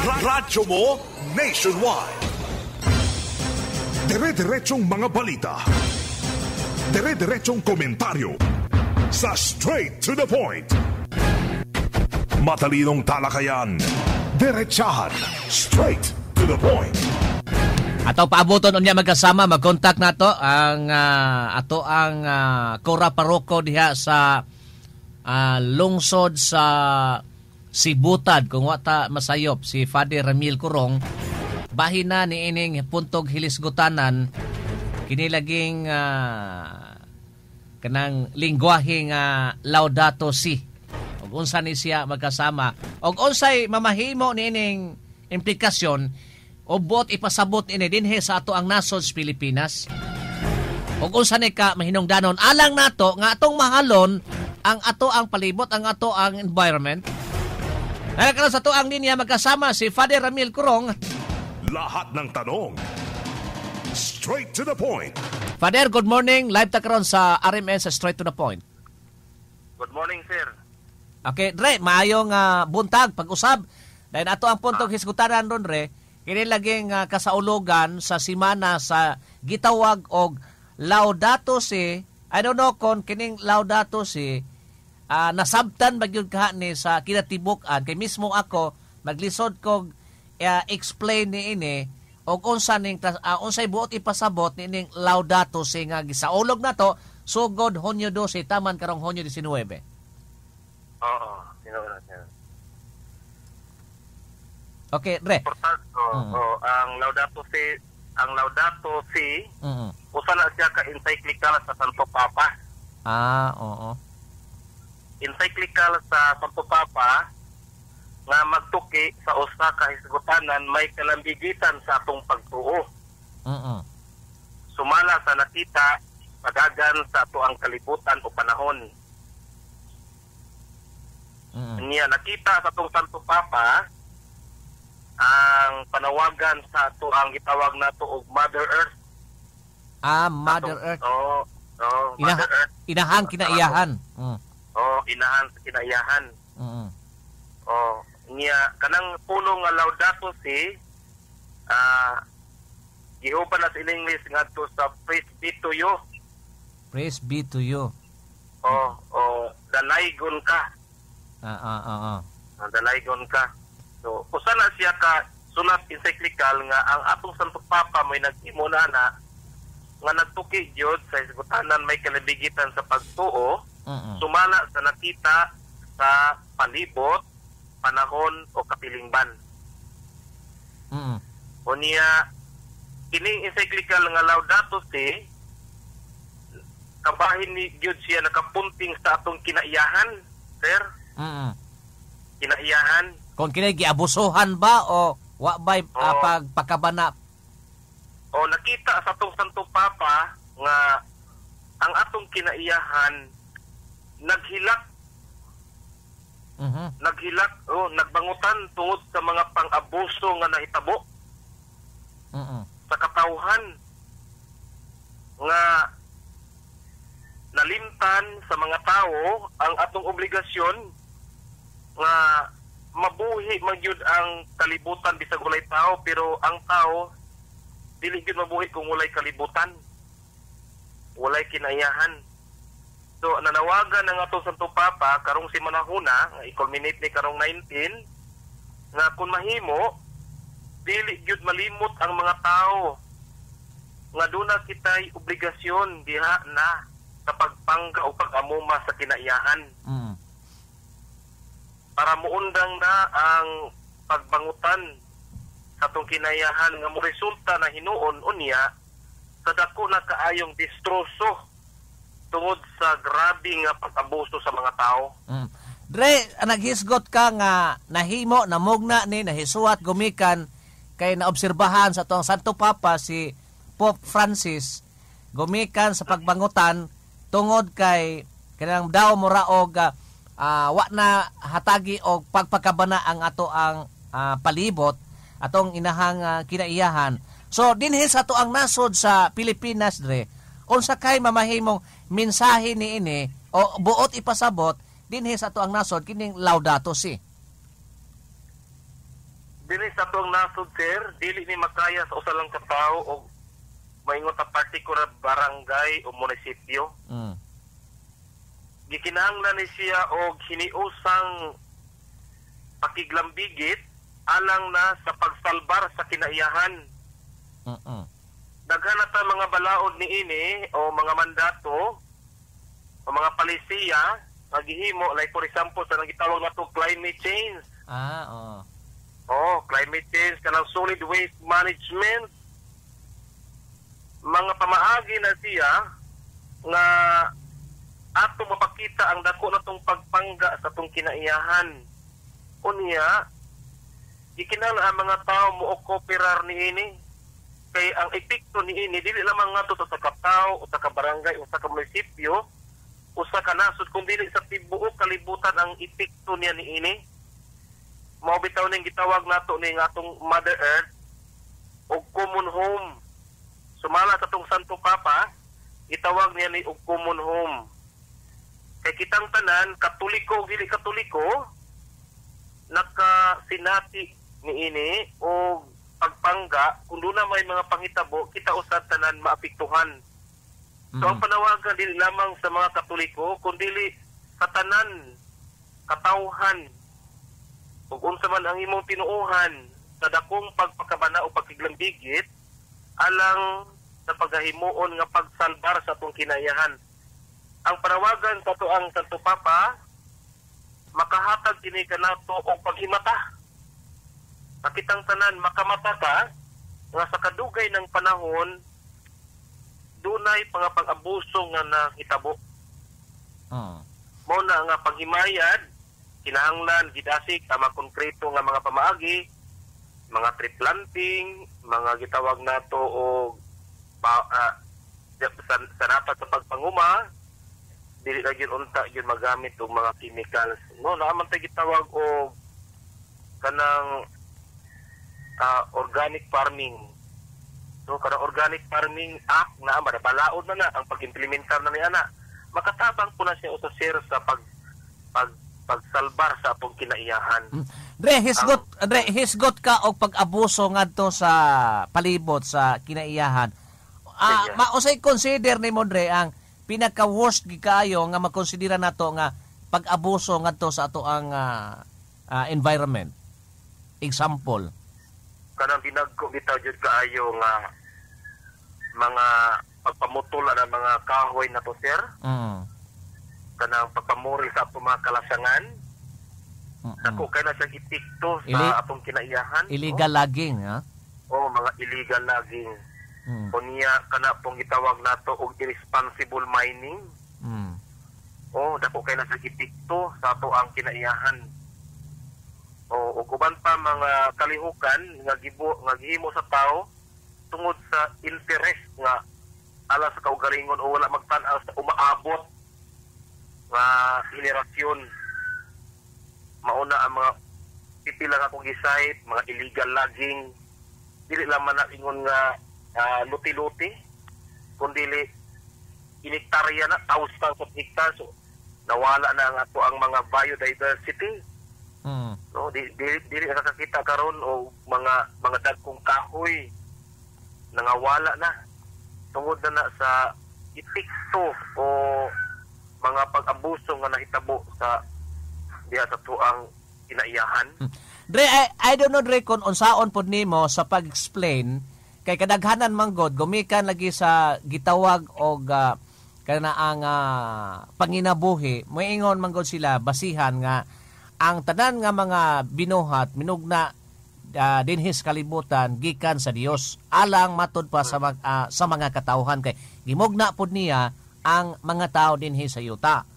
Radyo mo nationwide. Dire-diretsong mga balita. Dire-diretsong komentaryo. Sa Straight to the Point. Matalinong talakayan. Diretsahan. Straight to the point. Ato paaboton unya magkasama, mag-contact nato ang Cora Paroko diha sa lungsod sa Sibutad, kung wata masayop si Father Ramil Curong. Bahin na ni ining puntog hilisgutanan kinilaging kanang lingwaheng Laudato Si. Og unsa ni siya magkasama og unsay mamahimo ni ining implikasyon o bot ipasabot ini dinhi sa ato ang nasod sa Pilipinas. Og unsa ni ka mahinungdanon alang nato nga atong mahalon ang ato ang palibot, ang ato ang environment. Nagkaroon sa ato ang linya magkasama si Father Ramil Curong. Lahat ng tanong straight to the point. Father, good morning. Live ta karon sa RMN sa Straight to the Point. Good morning, sir. Okay, Dre, maayong buntag pag-usab. Dahil ato ang puntong hisgutanan ron, Dre, kini laging kasaulugan sa simana sa gitawag og Laudato Si. I don't know kung kining Laudato Si nasabtan magyud ka ni sa kinatibuk-an kay mismo ako maglisod kog explain ni ini og unsa ning unsay buot ipasabot ni ning Laudato Si nga gisaulog nato sugod Hunyo 12 taman karong Hunyo 19. Oo, sinulat niya. Okay, Dre. Ang Laudato Si, usa na siya ka encyclical sa Santo Papa. Oo. Encyclical sa Santo Papa nga magtuki sa usa ka hisgutanan may kalambigitan sa atong pagtuo. Sumala sa nakita pagagan sa ato ang kalibutan o panahon. Niya nakita sa atong Santo Papa ang panawagan sa ato ang gitawag nato og Mother Earth. Mother Earth. Mother Earth. Inahang kinaiyahan. Inahan sa kinaiyahan. Niya kanang puno nga Laudato Si gihuban na sa English ngadto sa Praise be to you. Praise be to you. Dalaygon ka. Dalaygon ka. So usa na siya ka sulat encyclical nga ang atong Santo Papa may nag-imo na nga nagtuki gyud sa hisgutanan may kalabigitan sa pagtuo. Sumala sa nakita sa palibot, panahon o kapilingban. O niya, kining encyclical nga Laudato Si, kabahin ni Gyud siya nakapunting sa atong kinaiyahan, sir? Kinaiyahan. Kung giabusuhan ba o wa ba'y pagpakabana? O nakita sa atong Santo Papa nga ang atong kinaiyahan naghilak nagbangutan tungod sa mga pang-abuso nga nahitabo sa katawhan nga nalimtan sa mga tao ang atong obligasyon nga mabuhi magyud ang kalibutan bisag walay tao, pero ang tao dili gyud mabuhi kung walay kalibutan, walay kinaiyahan. So, nanawagan ng atong Santo Papa karong si manahuna, nga i-culminate ni karong 19, nga kung mahimo, dili gyud malimot ang mga tao nga duna kitay obligasyon diha na sa pagpangga o pag-amuma sa kinaiyahan. Para muundang na ang pagbangutan sa atong kinaiyahan nga mo resulta na hinuon unya sa dako na kaayong distroso tungod sa grabe nga pag-abuso sa mga tao. Dre, naghisgot ka nga nahimo, namugna ni, nahisuat, gumikan, kay naobserbahan sa itong Santo Papa si Pope Francis, gumikan sa pagbangutan tungod kay kanang daw moraog wa na hatagi og pagpakabana ang ato ang palibot, atong inahang kinaiyahan. So, dinhi sa ato ang nasod sa Pilipinas, Dre, unsa kay mamahimong mensahe ni ini o buot ipasabot dinhi sa ato ang nasod kining Laudato Si? dili sa tuang nasod sir, dili ni makaya sa usa lang ka tawo o maingon ta particular barangay o munisipyo. Gikinahanglan ni siya og hiniusang pakiglambigit alang na sa pagsalbar sa kinaiyahan. Daghan ta mga balaod ni ini o mga mandato o mga palisiya maghihimo like for example sa nang gitawag nato climate change. Climate change kanang solid waste management. Mga pamaagi na siya nga ato mapakita ang dako natong pagpangga sa tong kinaiyahan. Unya, ikinahanglan ang mga tao mo kooperar niini. Kay ang epekto niini dili lamang ngadto sa katao o sa kabarangay o sa munisipyo o sa kanasod kundi sa tibuok kalibutan ang epekto niya niini. Mao bitaw ning gitawag nato ning atong Mother Earth o common home. Sumala sa tong Santo Papa, itawag niya ni og common home. Kay kitang tanan, katoliko o dili katoliko, nakasinati niini o pagpangga, kung doon na may mga panghitabo, kita usad tanan maapektuhan. So ang panawagan dili lamang sa mga katoliko, kundi sa tanan, katawhan, ug unsa man ang imong tinuohan sa dakong pagpakabana o pagkiglambigit, alang sa paghahimuon nga pagsalbar sa atong kinaiyahan. Ang panawagan sa to ang Santo Papa, makahatag kini kanato og paghimata. Nakitang tanan makamata ka nga sa kadugay ng panahon dunay mga pang-abuso nga nahitabo. Mao na nga paghimayad kinahanglan gidasig sa mga konkreto nga mga pamaagi, mga tree planting, mga gitawag nato og sa dapat sa pagpanguma, dili na gyud unta gyud magamit og mga chemicals. No, naaman tay gitawag og kanang organic farming. So kanang organic farming act na balaod na ang pag-implementar na ni ana. Makatabang po na siya usa sir sa pagsalbar sa atong kinaiyahan. Hisgot ka og pag-abuso ngadto sa palibot sa kinaiyahan. Mausay consider nimo Dre ang pinaka-worst gikayo nga makonsidera nato nga pag-abuso ngadto sa ato ang environment. Example, kanang binagko bitaw jud kaayo nga mga pagpamutol na mga kahoy na to sir. Kanang pagpamuri sa atong mga kalasangan. Dako kay na siya epekto sa atong kinaiyahan. Illegal logging, ha? Mga illegal logging. Unya kana pong gitawag nato og irresponsible mining. Dako kay na siya epekto sa ato ang kinaiyahan. Ug uban pa mga kalihukan nga gihimo sa tao tungod sa interest nga ala sa kaugalingon o wala magtan-aw sa umaabot nga henerasyon. Mauna ang mga pipila nga kong gisayt, mga illegal logging, dili lang man na ingon nga luti-luti, kundi inektarya na, thousands of hectares, so nawala na ang ato ang mga biodiversity. No, dili nakakita karon o mga dagkong kahoy nangawala na tungod na sa epekto o mga pag-abuso nga nahitabo sa diha sa tuang kinaiyahan. Dre, I don't know Dre kung unsaon pod nimo sa pag-explain kay kadaghanan man god gumikan lagi sa gitawag og kana ang panginabuhi moingon man god sila basihan nga ang tanan nga mga binuhat minugna dinhis kalibutan gikan sa Dios alang matud pa sa mga katawhan kay gimugna pud niya ang mga tao dinhi sa yuta.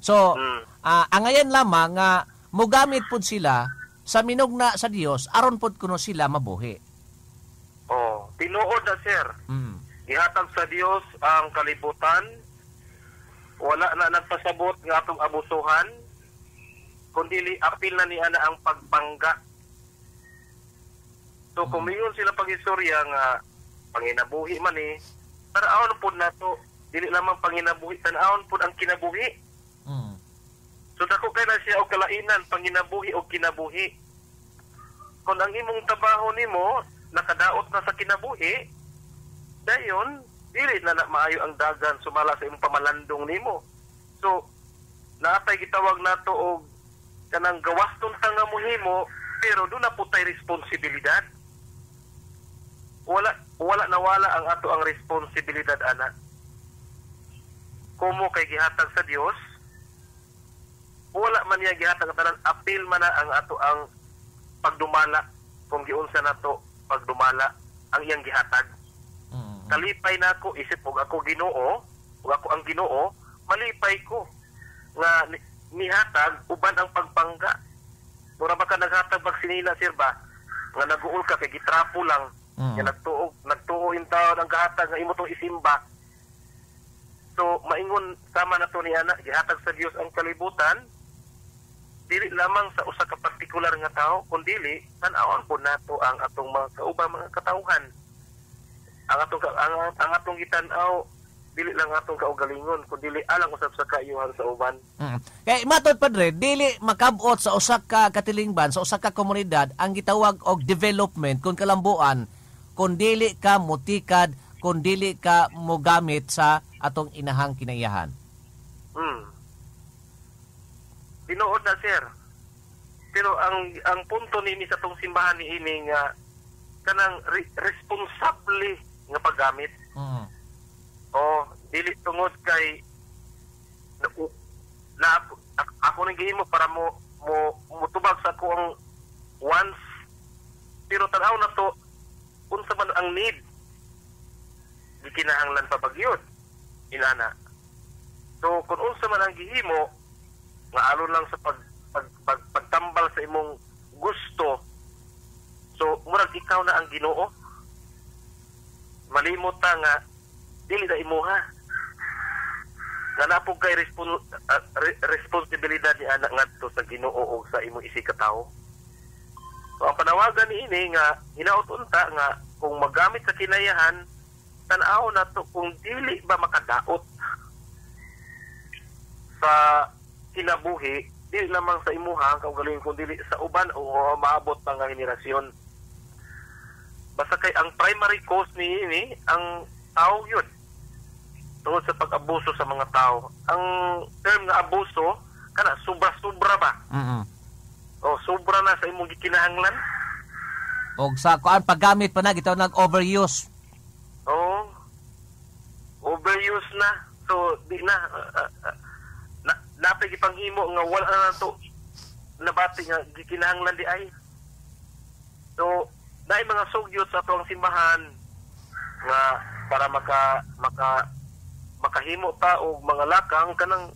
So angayan lamang nga mogamit pud sila sa minugna sa Dios aron pud kuno sila mabuhi. Tinuod na sir. Gihatag sa Dios ang kalibutan. Wala na nagpasabot nga atong abusuhan. Kundi apil na niya na ang pagpangga. So kung mayon sila pag-istorya nga panginabuhi man tanaon po na to, dili lamang panginabuhi, tanaon po ang kinabuhi. So dako kay na siya og kalainan, panginabuhi o kinabuhi. kung ang imong trabaho nimo nakadaot na sa kinabuhi, dayon dili na maayo ang dagan sumala sa imong pamalandong nimo. So naatay gitawag nato og kanang gawaston ta nga mohimo, pero do na putay responsibilidad. Wala nawala ang ato ang responsibilidad ana. Kumo kay gihatag sa Dios, wala man niya gihatag tanan, apil man na ang ato ang pagdumala kung giunsa nato pagdumala ang iyang gihatag. Kalipay na ako, isip og ako Ginoo, ug ako ang Ginoo, malipay ko nga nihatag uban ang pagpangga. Mura ba ka naghatag baksinina sir ba? Nga naguol ka kay gitrapo lang. Nga nagtuo in taon ang gahatag nga imo tong isimba. So maingon sama na to ni ana, gihatag sa Dios ang kalibutan. Dili lamang sa usa ka partikular nga tao, kundi tan-awon po nato ang atong mga kaubang mga katawhan. Ang atong gitan-aw dili lang atong kaugalingon kundi alang usab sa kaayuhan sa uban. Kay matod padre, dili makabot sa usa ka katilingban, sa usa ka komunidad ang gitawag og development kung kalambuan kung dili ka mutikad, kung dili ka mogamit sa atong inahang kinaiyahan. Tinuod na sir. Pero ang punto nini sa tong simbahan ni ini nga kanang responsable nga paggamit. O dili tungod kay ako nang gihimo para mo tubag sa akong wants, pero tanaw na to unsa man ang need gikinahanglan pa bagyod inana. So kung unsa man ang gihimo nga alon lang sa pagtambal sa imong gusto, so murag ikaw na ang Ginoo, malimot ta nga dili na imuha nga napog kay responsibilidad ni anak ngadto sa Ginoo o sa imong isikatawo. So ang panawagan ni ini nga hinaut unta nga kung magamit sa kinayahan, tan-aw na to kung dili ba makadaot sa kinabuhi, dili lamang sa imuha ang kaugalingon kung dili sa uban o maabot pang nga henerasyon. Basta kay ang primary cause ni ini ang tao yun tungod sa pag-abuso sa mga tao. Ang term nga abuso kana sobra-sobra ba? O sobra na sa imong gikinahanglan. Og sa kuan paggamit pa na gitaw nag-overuse. Oo. Overuse na. So di na napay gipanghimo nga wala na to nabati nga gikinahanglan di ay. So dahil mga sugyot sa atong simbahan nga para makahimo ta og mga lakang kanang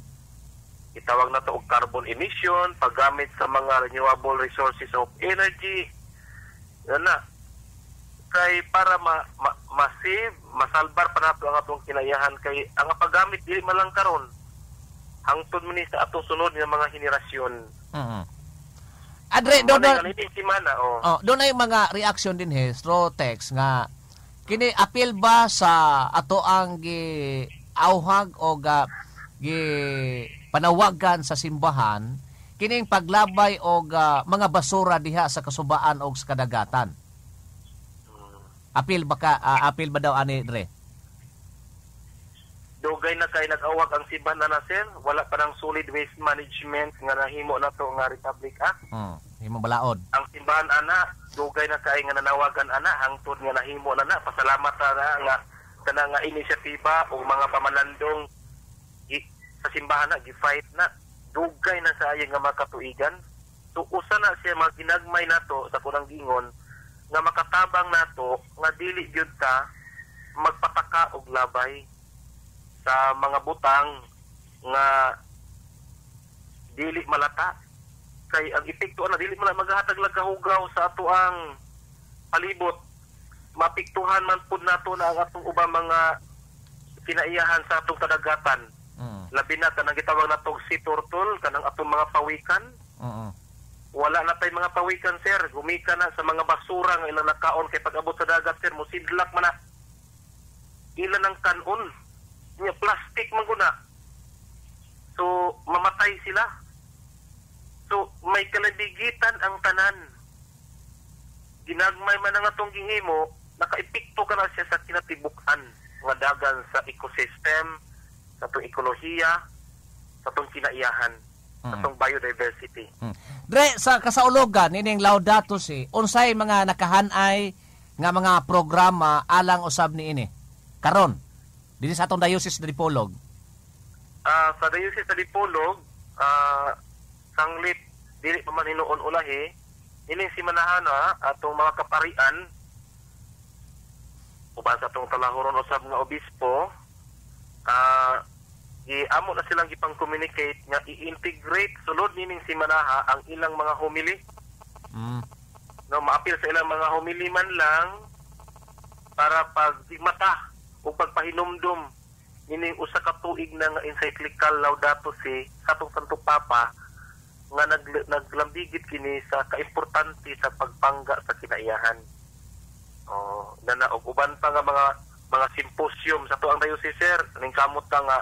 itawag na to og carbon emission, paggamit sa mga renewable resources of energy. Yan na. Kay para masave, masalbar pa nato ang atong kinayahan kay ang paggamit dili man lang karon hangtod man sa atong sunod nga mga henerasyon. Adre doon doon ay mga reaction din through text nga kini appeal ba sa ato ang giawhag o gi panawagan sa simbahan kining paglabay og mga basura diha sa kasubaan og sa kadagatan. Appeal ba daw ani dre? Dugay na kay nag-awag ang simbahan na sir, wala pa ng solid waste management nga nahimo na to nga Republic Act. Himo balaod. Ang simbahan ana, dugay na kay nga nanawagan ana hangtod nga nahimo na pasalamat ta nga kana nga inisyatiba o mga pamalandong sa simbahan na gi-fight na dugay na sa ayang nga makatuigan. So usa na siya maginagmay nato sa kunang gingon nga makatabang nato nga dili gyud ta magpataka og labay sa mga butang nga dili malata kay ang epekto na dili man maghatag lang kahugaw sa ato ang palibot, mapiktuhan man pud nato na ang atong ubang mga kinaiyahan sa atong kadagatan. Labi na kanang gitawag natong sea turtle, kanang atong mga pawikan. Wala na tay mga pawikan sir, gumika na sa mga basura nga ilang nakaon kay pag-abot sa dagat sir, mosidlak man na ilan ang kanon nya plastic man guna. So mamatay sila. So may kalabigitan ang tanan. ginagmay man ang atong gihimo, nakaepekto ka na siya sa kinatibukan nga dagan sa ecosystem, sa atong ekolohiya, sa atong kinaiyahan, sa atong biodiversity. Dre, sa kasaulogan, ining Laudato Si, unsay mga nakahanay nga mga programa alang usab ni ini? Karon, dili sa atong Diocese de Dipolog. Sa Diocese sa Dipolog, sanglit, dili pa man hinuon ulahi, ining simanahana atong mga kaparian, uban sa atong talahuron usab nga obispo, amo na silang gipang-communicate nga i-integrate sulod nining simanaha ang ilang mga homily. No, maapil sa ilang mga homily man lang para pagdigmata o pagpahinumdum nining usa ka tuig na nga encyclical Laudato Si sa atong Santo Papa nga naglambigit kini sa kaimportante sa pagpangga sa kinaiyahan. Na og uban pa nga mga symposium sa tuang diocese, sir, ning kamot ka nga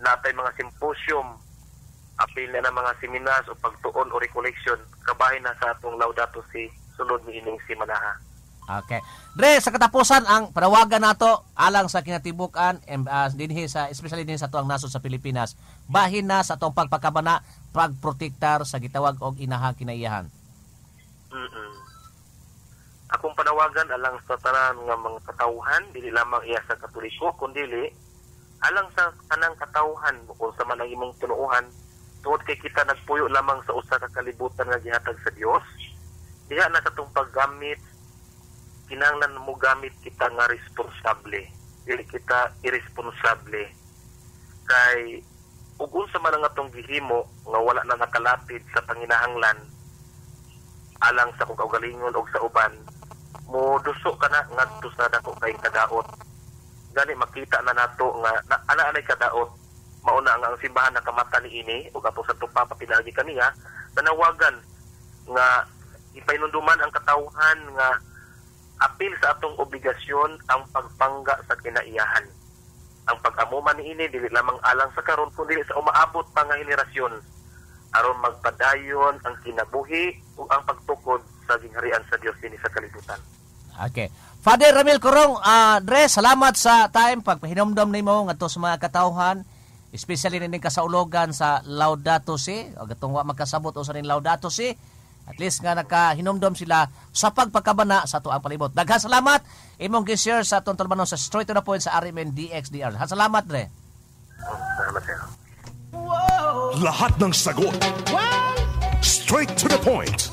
natay mga symposium, apil na mga seminars o pagtuon o recollection kabahin na sa atong Laudato Si sulod ni ining simanaha. Okay. Dre, sa katapusan ang panawagan nato alang sa kinatibukan dinhi sa especially din sa tuang nasod sa Pilipinas, bahin na sa atong pagpakabana, pagprotektar sa gitawag og inaha kinaiyahan. Akong panawagan alang sa tanan nga mga katawhan, dili lamang iya sa Katoliko kundi alang sa tanang katawhan kung sa man ang imong tinuohan, tungod kay kita nagpuyo lamang sa usa ka kalibutan nga gihatag sa Dios. Diha na sa tong paggamit, kinahanglan mo gamit kita nga responsable, dili kita irresponsable. Kay ug unsa man ang atong gihimo nga wala na nakalapid sa panginahanglan alang sa kung kaugalingon og sa uban, mo duso ka na ngadto sa dako kayong kadaot. Gani makita na nato nga ana-anay kadaot, mauna nga ang simbahan nakamata ni ini ug atong Santo Papa pinagi kaniya, tanawagan nga ipainunduman ang katawhan nga apil sa atong obligasyon ang pagpangga sa kinaiyahan. Ang pag-amuman ni ini dili lamang alang sa karon kundi sa umaabot pa nga henerasyon aron magpadayon ang kinabuhi ug ang pagtukod sa gingharian sa Dios dinhi sa kalibutan. Okay. Father Ramil Corong, Dre, salamat sa time pagpahinomdom nimo ngadto sa mga katawhan, especially ning kasaulogan sa Laudato Si, og atong wa magkasabot usa ning Laudato Si. At least nga nakahinomdom sila sa pagpakabana sa tuang palibot. Daghang salamat imong gi-share sa atong talbanon sa Straight to the Point sa RMN DXDR. Salamat, Dre. Salamat sir. Lahat ng sagot. Straight to the point.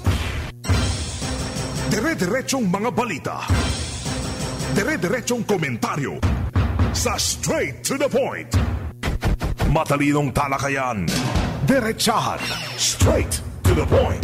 Dire-diretsong mga balita. Dire-diretsong komentaryo. Sa Straight to the Point. Matalinong talakayan. Diretsahan. Straight to the point.